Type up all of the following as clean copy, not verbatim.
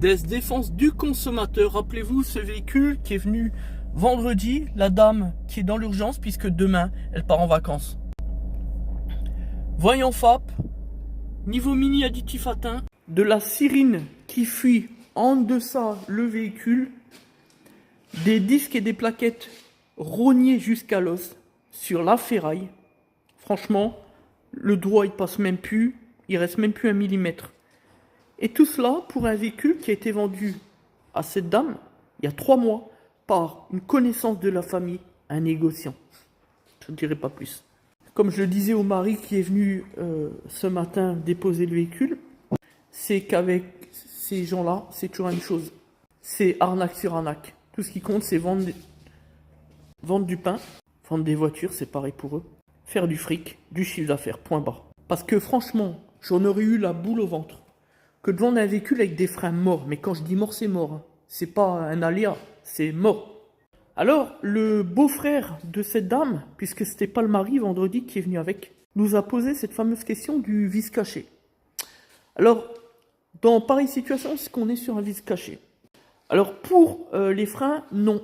Des défenses du consommateur. Rappelez-vous ce véhicule qui est venu vendredi, la dame qui est dans l'urgence puisque demain elle part en vacances. Voyant FAP, niveau mini additif atteint, de la sirène qui fuit en deçà le véhicule, des disques et des plaquettes rognés jusqu'à l'os sur la ferraille. Franchement, le doigt il passe même plus, il reste même plus 1 millimètre. Et tout cela pour un véhicule qui a été vendu à cette dame il y a 3 mois par une connaissance de la famille, un négociant. Je ne dirai pas plus. Comme je le disais au mari qui est venu ce matin déposer le véhicule, c'est qu'avec ces gens-là, c'est toujours la même chose. C'est arnaque sur arnaque. Tout ce qui compte, c'est vendre du pain, vendre des voitures, c'est pareil pour eux. Faire du fric, du chiffre d'affaires, point barre. Parce que franchement, j'en aurais eu la boule au ventre que de vendre un véhicule avec des freins morts. Mais quand je dis mort, c'est mort. Hein. C'est pas un aléa, c'est mort. Alors, le beau-frère de cette dame, puisque c'était pas le mari vendredi qui est venu avec, nous a posé cette fameuse question du vis caché. Alors, dans pareille situation, est-ce qu'on est sur un vis caché? Alors, pour les freins, non.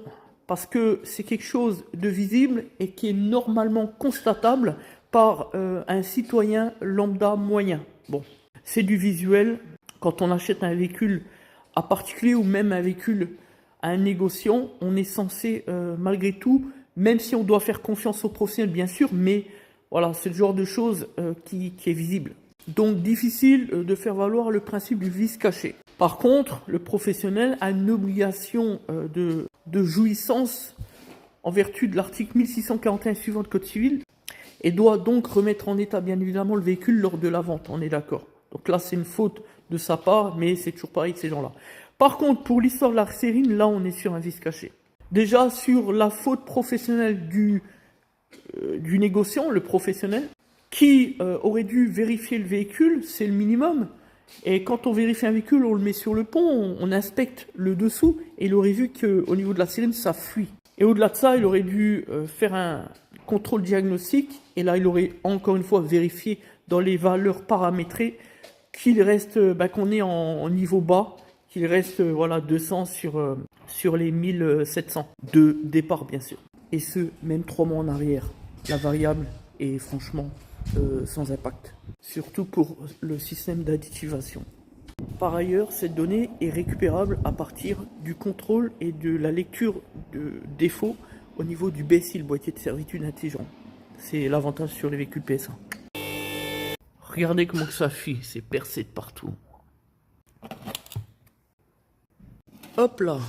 Parce que c'est quelque chose de visible et qui est normalement constatable par un citoyen lambda moyen. Bon, c'est du visuel. Quand on achète un véhicule à particulier ou même un véhicule à un négociant, on est censé, malgré tout, même si on doit faire confiance aux professionnels, bien sûr, mais voilà, c'est le genre de choses qui est visible. Donc, difficile de faire valoir le principe du vice caché. Par contre, le professionnel a une obligation de jouissance en vertu de l'article 1641 suivant du Code civil et doit donc remettre en état, bien évidemment, le véhicule lors de la vente, on est d'accord. Donc là, c'est une faute de sa part, mais c'est toujours pareil de ces gens-là. Par contre, pour l'histoire de la sérine, là, on est sur un vice caché. Déjà, sur la faute professionnelle du négociant, le professionnel, qui aurait dû vérifier le véhicule, c'est le minimum. Et quand on vérifie un véhicule, on le met sur le pont, on inspecte le dessous, et il aurait vu qu'au niveau de la sirène, ça fuit. Et au-delà de ça, il aurait dû faire un contrôle diagnostique, et là, il aurait encore une fois vérifié dans les valeurs paramétrées qu'il reste, qu'on est en niveau bas, qu'il reste 200 sur les 1700 de départ, bien sûr. Et ce, même 3 mois en arrière. La variable est franchement sans impact. Surtout pour le système d'additivation. Par ailleurs, cette donnée est récupérable à partir du contrôle et de la lecture de défauts au niveau du BSI, le boîtier de servitude intelligent. C'est l'avantage sur les véhicules PS1. Regardez comment que ça fuit, c'est percé de partout. Hop là.